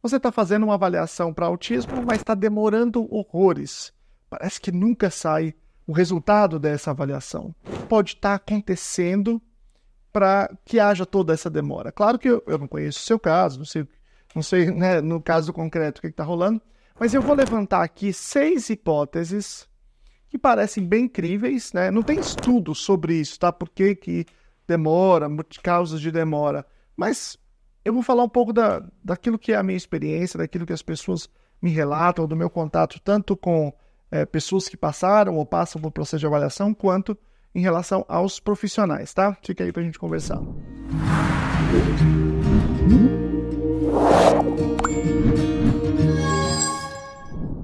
Você está fazendo uma avaliação para autismo, mas está demorando horrores. Parece que nunca sai o resultado dessa avaliação. Pode estar acontecendo para que haja toda essa demora. Claro que eu não conheço o seu caso, não sei né, no caso concreto o que está rolando, mas eu vou levantar aqui 6 hipóteses que parecem bem críveis, né? Não tem estudo sobre isso, tá? Por que demora, causas de demora, mas eu vou falar um pouco daquilo que é a minha experiência, daquilo que as pessoas me relatam, do meu contato, tanto com pessoas que passaram ou passam por processo de avaliação, quanto em relação aos profissionais, tá? Fica aí pra gente conversar.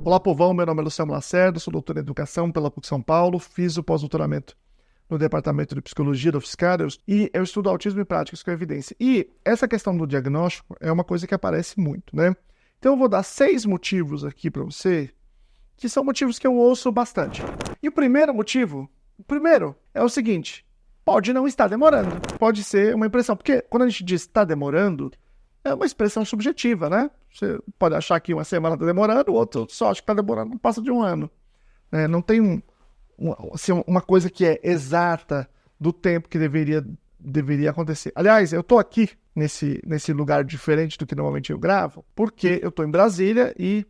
Olá, povão, meu nome é Luciano Lacerda, sou doutor em Educação pela PUC São Paulo, fiz o pós-doutoramento no Departamento de Psicologia da UFSCar e eu estudo autismo e práticas com evidência. E essa questão do diagnóstico é uma coisa que aparece muito, né? Então eu vou dar 6 motivos aqui para você, que são motivos que eu ouço bastante. E o primeiro é o seguinte, pode não estar demorando, pode ser uma impressão, porque quando a gente diz está demorando, é uma expressão subjetiva, né? Você pode achar que uma semana está demorando, o outro só acha que está demorando, não passa de um ano. Não tem uma coisa que é exata do tempo que deveria acontecer. Aliás, eu estou aqui nesse lugar diferente do que normalmente eu gravo, porque eu estou em Brasília e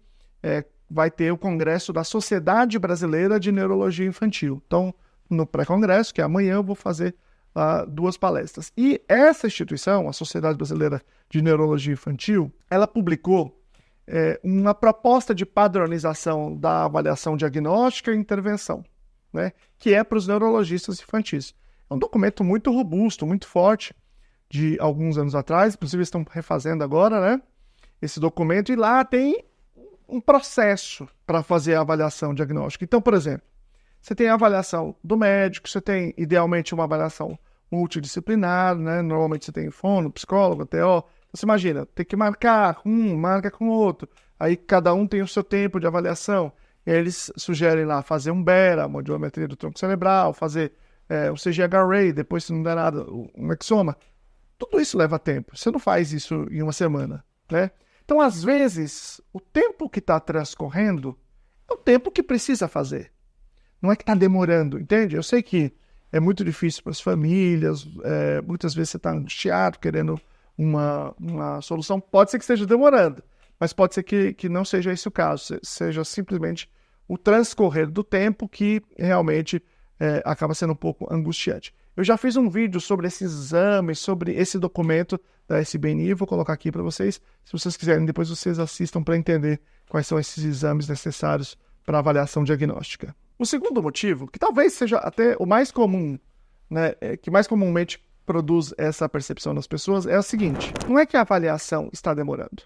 vai ter o congresso da Sociedade Brasileira de Neurologia Infantil. Então, no pré-congresso, que é amanhã, eu vou fazer 2 palestras. E essa instituição, a Sociedade Brasileira de Neurologia Infantil, ela publicou uma proposta de padronização da avaliação diagnóstica e intervenção, né, que é para os neurologistas infantis. É um documento muito robusto, muito forte, de alguns anos atrás, inclusive estão refazendo agora, né, esse documento, e lá tem um processo para fazer a avaliação diagnóstica. Então, por exemplo, você tem a avaliação do médico, você tem, idealmente, uma avaliação multidisciplinar, né? Normalmente você tem fono, psicólogo, TO. Você imagina, tem que marcar marca com o outro. Aí cada um tem o seu tempo de avaliação. E aí eles sugerem lá fazer um BERA, uma audiometria do tronco cerebral, fazer um CGH-Ray, depois se não der nada, um exoma. Tudo isso leva tempo. Você não faz isso em uma semana, né? Então, às vezes, o tempo que está transcorrendo é o tempo que precisa fazer. Não é que está demorando, entende? Eu sei que é muito difícil para as famílias, muitas vezes você está angustiado, querendo uma solução. Pode ser que esteja demorando, mas pode ser que não seja esse o caso, seja simplesmente o transcorrer do tempo que realmente acaba sendo um pouco angustiante. Eu já fiz um vídeo sobre esses exames, sobre esse documento da SBNI, vou colocar aqui para vocês. Se vocês quiserem, depois vocês assistam para entender quais são esses exames necessários para avaliação diagnóstica. O segundo motivo, que talvez seja até o mais comum, né, que mais comumente produz essa percepção nas pessoas, é o seguinte: não é que a avaliação está demorando,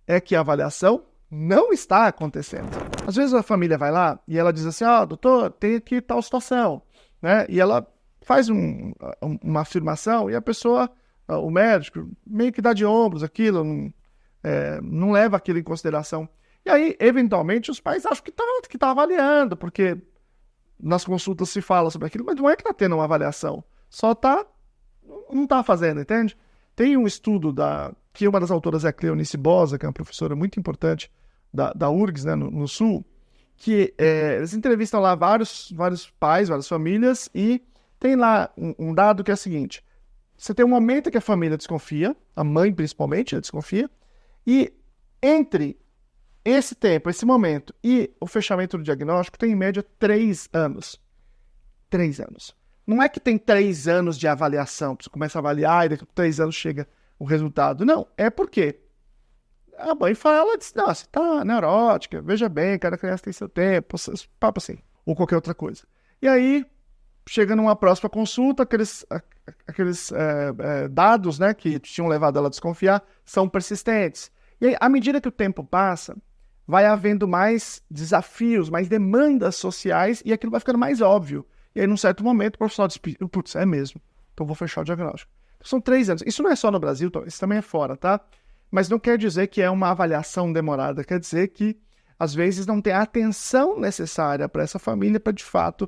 é que a avaliação não está acontecendo. Às vezes a família vai lá e ela diz assim, doutor, tem aqui tal situação, né? E ela faz uma afirmação e a pessoa, o médico, meio que dá de ombros aquilo, não leva aquilo em consideração. E aí, eventualmente, os pais acham que tá avaliando, porque nas consultas se fala sobre aquilo, mas não é que está tendo uma avaliação, só não está fazendo, entende? Tem um estudo que uma das autoras é a Cleonice Bosa, que é uma professora muito importante da URGS, né, no Sul, que eles entrevistam lá vários pais, várias famílias, e tem lá um dado que é o seguinte: você tem um momento que a família desconfia, a mãe principalmente, ela desconfia, e entre esse tempo, esse momento e o fechamento do diagnóstico tem em média 3 anos. 3 anos. Não é que tem 3 anos de avaliação, você começa a avaliar e daqui a 3 anos chega o resultado. Não, é porque a mãe fala, diz, não, você tá neurótica, veja bem, cada criança tem seu tempo, papo assim, ou qualquer outra coisa. E aí, chega numa próxima consulta, aqueles dados, né, que tinham levado ela a desconfiar são persistentes. E aí, à medida que o tempo passa, vai havendo mais desafios, mais demandas sociais, e aquilo vai ficando mais óbvio. E aí, num certo momento, o profissional diz, putz, é mesmo, então vou fechar o diagnóstico. Então, são 3 anos. Isso não é só no Brasil, isso também é fora, tá? Mas não quer dizer que é uma avaliação demorada, quer dizer que, às vezes, não tem a atenção necessária para essa família para, de fato,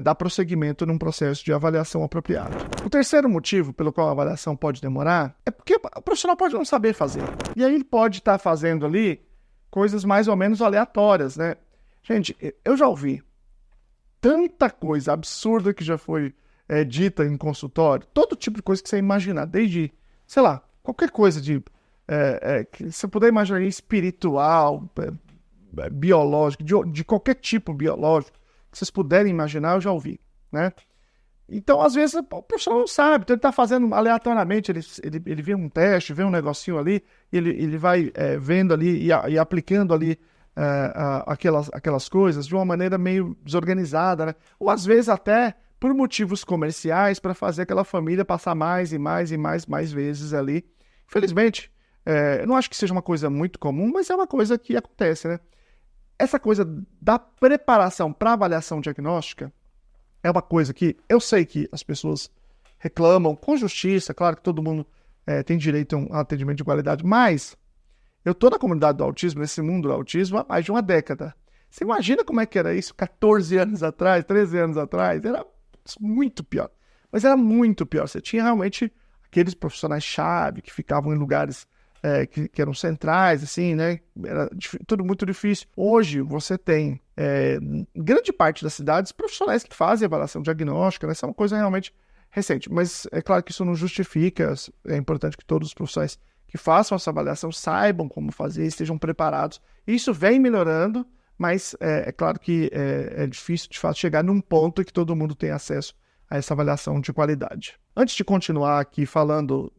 dar prosseguimento num processo de avaliação apropriado. O terceiro motivo pelo qual a avaliação pode demorar é porque o profissional pode não saber fazer. E aí ele pode estar fazendo ali coisas mais ou menos aleatórias, né? Gente, eu já ouvi tanta coisa absurda que já foi dita em consultório, todo tipo de coisa que você imaginar, desde, sei lá, qualquer coisa que você puder imaginar, espiritual, biológico, de qualquer tipo biológico, que vocês puderem imaginar, eu já ouvi, né? Então, às vezes, o profissional não sabe, então ele está fazendo aleatoriamente, ele vê um teste, vê um negocinho ali, ele vai vendo ali e aplicando ali aquelas coisas de uma maneira meio desorganizada, né? Ou às vezes até por motivos comerciais, para fazer aquela família passar mais e mais vezes ali. Infelizmente, eu não acho que seja uma coisa muito comum, mas é uma coisa que acontece, né? Essa coisa da preparação para avaliação diagnóstica é uma coisa que eu sei que as pessoas reclamam com justiça, claro que todo mundo tem direito a um atendimento de qualidade, mas eu estou na comunidade do autismo, nesse mundo do autismo, há mais de uma década. Você imagina como é que era isso 14 anos atrás, 13 anos atrás? Era muito pior. Mas era muito pior. Você tinha realmente aqueles profissionais-chave que ficavam em lugares que eram centrais, assim, né? Era tudo muito difícil. Hoje você tem, em grande parte das cidades, profissionais que fazem avaliação diagnóstica, né? Isso é uma coisa realmente recente. Mas é claro que isso não justifica, é importante que todos os profissionais que façam essa avaliação saibam como fazer, estejam preparados. Isso vem melhorando, mas é claro que é difícil, de fato, chegar num ponto em que todo mundo tem acesso a essa avaliação de qualidade. Antes de continuar aqui falando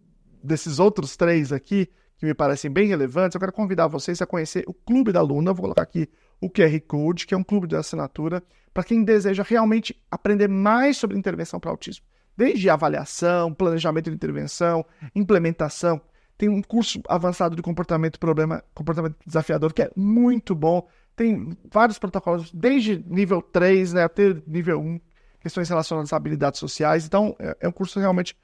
desses outros 3 aqui, que me parecem bem relevantes, eu quero convidar vocês a conhecer o Clube da Luna. Vou colocar aqui o QR Code, que é um clube de assinatura, para quem deseja realmente aprender mais sobre intervenção para autismo. Desde avaliação, planejamento de intervenção, implementação. Tem um curso avançado de comportamento desafiador, que é muito bom. Tem vários protocolos, desde nível 3, né, até nível 1, questões relacionadas a habilidades sociais. Então, é um curso realmente...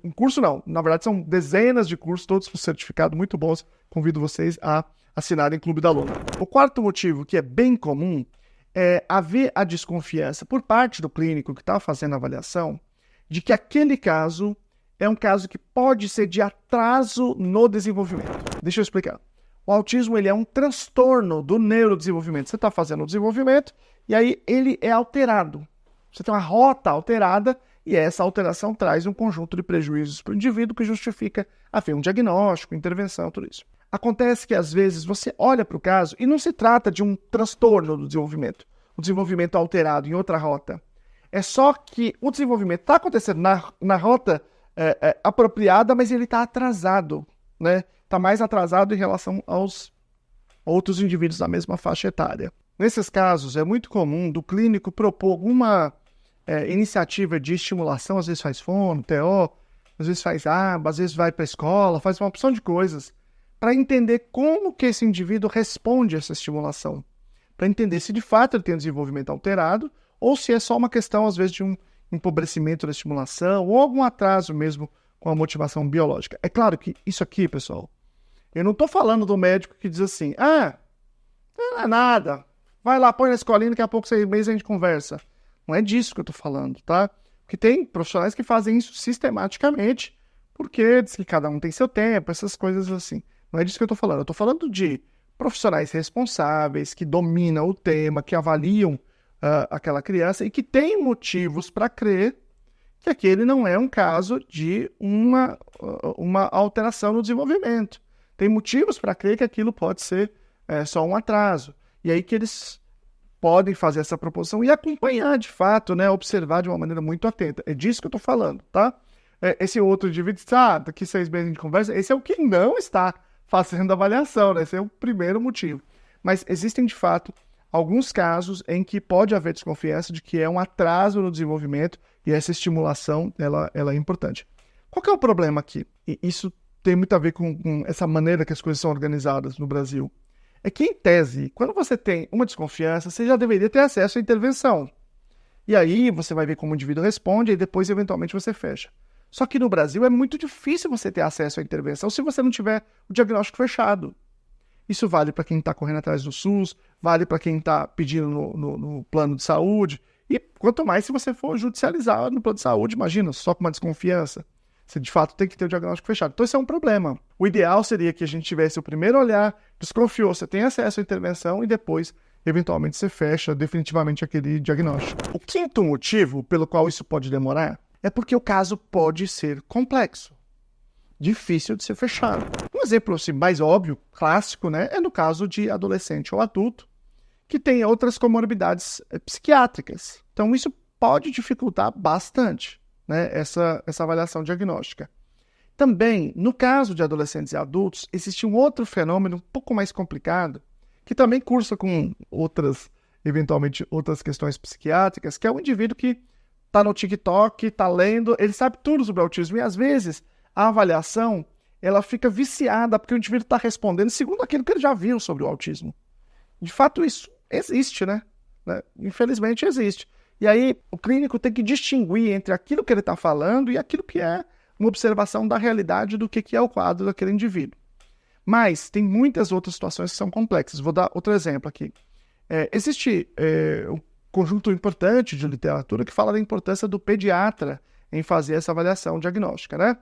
um curso não, na verdade são dezenas de cursos, todos com certificado, muito bons. Convido vocês a assinarem o Clube da Luna. O quarto motivo, que é bem comum, é haver a desconfiança por parte do clínico que está fazendo a avaliação de que aquele caso é um caso que pode ser de atraso no desenvolvimento. Deixa eu explicar. O autismo ele é um transtorno do neurodesenvolvimento. Você está fazendo o desenvolvimento e aí ele é alterado. Você tem uma rota alterada e essa alteração traz um conjunto de prejuízos para o indivíduo que justifica haver um diagnóstico, intervenção, tudo isso. Acontece que às vezes você olha para o caso e não se trata de um transtorno do desenvolvimento, um desenvolvimento alterado em outra rota. É só que o desenvolvimento está acontecendo na rota apropriada, mas ele está atrasado, né? Está mais atrasado em relação aos outros indivíduos da mesma faixa etária. Nesses casos, é muito comum do clínico propor alguma iniciativa de estimulação, às vezes faz fono, TO, às vezes faz aba, às vezes vai para a escola, faz uma opção de coisas, para entender como que esse indivíduo responde a essa estimulação, para entender se de fato ele tem um desenvolvimento alterado, ou se é só uma questão, às vezes, de um empobrecimento da estimulação, ou algum atraso mesmo com a motivação biológica. É claro que isso aqui, pessoal, eu não estou falando do médico que diz assim, não é nada, vai lá, põe na escolinha, daqui a pouco 6 meses a gente conversa. Não é disso que eu estou falando, tá? Porque tem profissionais que fazem isso sistematicamente, porque diz que cada um tem seu tempo, essas coisas assim. Não é disso que eu estou falando. Eu estou falando de profissionais responsáveis, que dominam o tema, que avaliam aquela criança e que têm motivos para crer que aquele não é um caso de uma alteração no desenvolvimento. Tem motivos para crer que aquilo pode ser só um atraso. E aí que eles podem fazer essa proposição e acompanhar de fato, né, observar de uma maneira muito atenta. É disso que eu estou falando, tá? Esse outro indivíduo diz, daqui 6 meses a gente conversa, esse é o que não está fazendo avaliação, né? Esse é o primeiro motivo. Mas existem, de fato, alguns casos em que pode haver desconfiança de que é um atraso no desenvolvimento e essa estimulação, ela é importante. Qual que é o problema aqui? E isso tem muito a ver com essa maneira que as coisas são organizadas no Brasil. É que, em tese, quando você tem uma desconfiança, você já deveria ter acesso à intervenção. E aí você vai ver como o indivíduo responde e depois, eventualmente, você fecha. Só que no Brasil é muito difícil você ter acesso à intervenção se você não tiver o diagnóstico fechado. Isso vale para quem está correndo atrás do SUS, vale para quem está pedindo no plano de saúde. E quanto mais se você for judicializar no plano de saúde, imagina, só com uma desconfiança. Você de fato tem que ter o diagnóstico fechado. Então, isso é um problema. O ideal seria que a gente tivesse o primeiro olhar, desconfiou, você tem acesso à intervenção e depois, eventualmente, você fecha definitivamente aquele diagnóstico. O quinto motivo pelo qual isso pode demorar é porque o caso pode ser complexo, difícil de ser fechado. Um exemplo assim, mais óbvio, clássico, né, é no caso de adolescente ou adulto que tem outras comorbidades psiquiátricas. Então, isso pode dificultar bastante, né, essa avaliação diagnóstica. Também, no caso de adolescentes e adultos, existe um outro fenômeno um pouco mais complicado, que também cursa com eventualmente outras questões psiquiátricas, que é o indivíduo que está no TikTok, está lendo, ele sabe tudo sobre autismo, e às vezes a avaliação ela fica viciada, porque o indivíduo está respondendo segundo aquilo que ele já viu sobre o autismo. De fato, isso existe, né? Infelizmente existe. E aí, o clínico tem que distinguir entre aquilo que ele está falando e aquilo que é uma observação da realidade do que é o quadro daquele indivíduo. Mas tem muitas outras situações que são complexas. Vou dar outro exemplo aqui. Existe um conjunto importante de literatura que fala da importância do pediatra em fazer essa avaliação diagnóstica, né?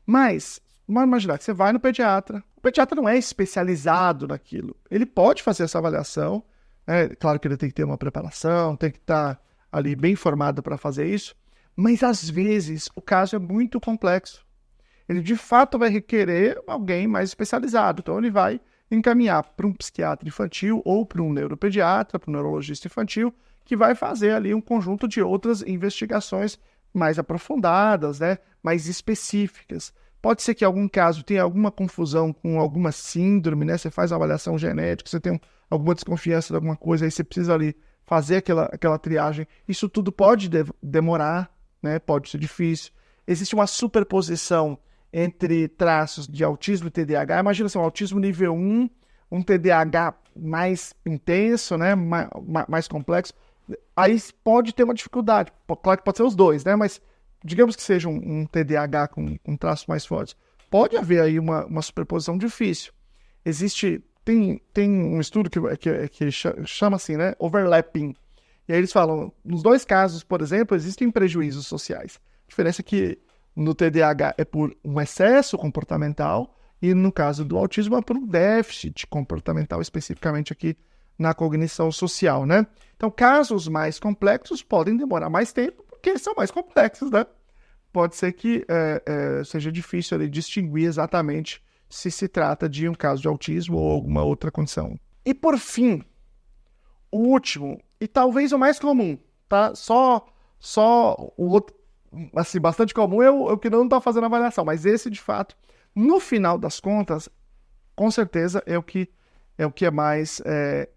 Mas, vamos imaginar que você vai no pediatra, o pediatra não é especializado naquilo. Ele pode fazer essa avaliação, claro que ele tem que ter uma preparação, tem que estar ali bem informado para fazer isso, mas às vezes o caso é muito complexo. Ele de fato vai requerer alguém mais especializado, então ele vai encaminhar para um psiquiatra infantil ou para um neuropediatra, para um neurologista infantil, que vai fazer ali um conjunto de outras investigações mais aprofundadas, né, mais específicas. Pode ser que em algum caso tenha alguma confusão com alguma síndrome, né? Você faz uma avaliação genética, você tem alguma desconfiança de alguma coisa, aí você precisa ali fazer aquela triagem. Isso tudo pode demorar, né? Pode ser difícil. Existe uma superposição entre traços de autismo e TDAH. Imagina assim, um autismo nível 1, um TDAH mais intenso, né? mais complexo. Aí pode ter uma dificuldade. Claro que pode ser os dois, né? Mas digamos que seja um TDAH com traços mais fortes. Pode haver aí uma superposição difícil. Tem um estudo que chama assim, né? Overlapping. E aí eles falam, nos dois casos, por exemplo, existem prejuízos sociais. A diferença é que no TDAH é por um excesso comportamental e no caso do autismo é por um déficit comportamental, especificamente aqui na cognição social, né? Então, casos mais complexos podem demorar mais tempo porque eles são mais complexos, né? Pode ser que seja difícil ali distinguir exatamente se trata de um caso de autismo ou alguma outra condição. E por fim, o último, e talvez o mais comum, tá? Só o outro, assim, bastante comum é o que não está fazendo avaliação, mas esse, de fato, no final das contas, com certeza é o que é mais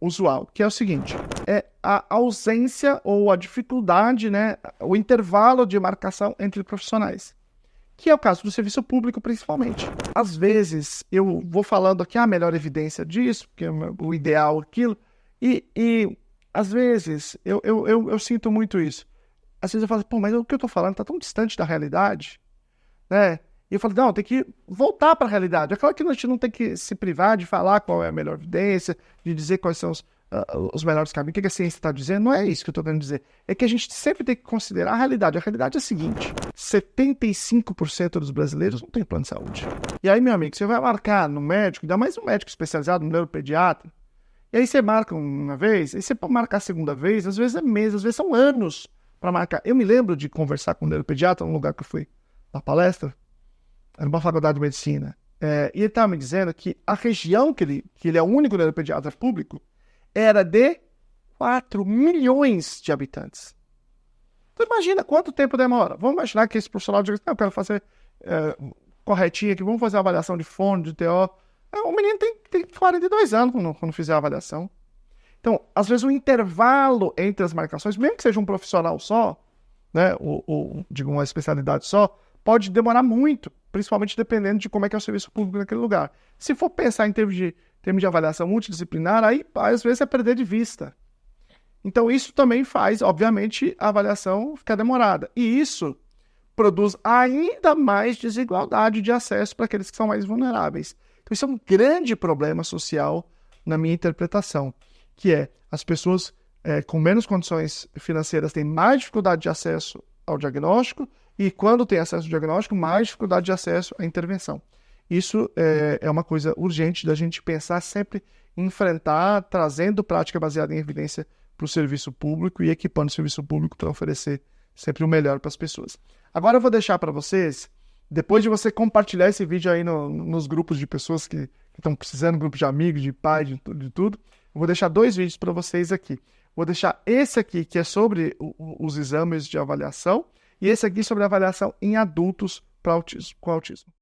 usual, que é o seguinte, é a ausência ou a dificuldade, né, o intervalo de marcação entre profissionais, que é o caso do serviço público, principalmente. Às vezes, eu vou falando aqui a melhor evidência disso, porque é o ideal, aquilo, e às vezes, eu sinto muito isso. Às vezes eu falo, mas o que eu estou falando está tão distante da realidade, né? E eu falo, não, tem que voltar para a realidade. É claro que a gente não tem que se privar de falar qual é a melhor evidência, de dizer quais são os melhores caminhos, o que a ciência está dizendo. Não é isso que eu estou querendo dizer. É que a gente sempre tem que considerar a realidade. A realidade é a seguinte, 75% dos brasileiros não tem plano de saúde. E aí, meu amigo, você vai marcar no médico, ainda mais um médico especializado, um neuropediatra, e aí você marca uma vez, aí você pode marcar a segunda vez, às vezes é meses, às vezes são anos para marcar. Eu me lembro de conversar com um neuropediatra num lugar que eu fui na palestra, era uma faculdade de medicina, e ele estava me dizendo que a região que ele é o único neuropediatra público era de 4 milhões de habitantes. Então imagina quanto tempo demora. Vamos imaginar que esse profissional diz, eu quero fazer corretinho aqui, vamos fazer a avaliação de fono, de TO. O menino tem 42 anos quando fizer a avaliação. Então, às vezes o intervalo entre as marcações, mesmo que seja um profissional só, né, ou digo, uma especialidade só, pode demorar muito, principalmente dependendo de como é que é o serviço público naquele lugar. Se for pensar em termos de avaliação multidisciplinar, aí às vezes é perder de vista. Então isso também faz, obviamente, a avaliação ficar demorada. E isso produz ainda mais desigualdade de acesso para aqueles que são mais vulneráveis. Então isso é um grande problema social na minha interpretação, que é as pessoas com menos condições financeiras têm mais dificuldade de acesso ao diagnóstico e quando tem acesso ao diagnóstico, mais dificuldade de acesso à intervenção. Isso é uma coisa urgente da gente pensar sempre em enfrentar, trazendo prática baseada em evidência para o serviço público e equipando o serviço público para oferecer sempre o melhor para as pessoas. Agora eu vou deixar para vocês, depois de você compartilhar esse vídeo aí nos grupos de pessoas que estão precisando, grupos de amigos, de pais, de tudo, eu vou deixar 2 vídeos para vocês aqui. Vou deixar esse aqui, que é sobre os exames de avaliação, e esse aqui sobre a avaliação em adultos com autismo.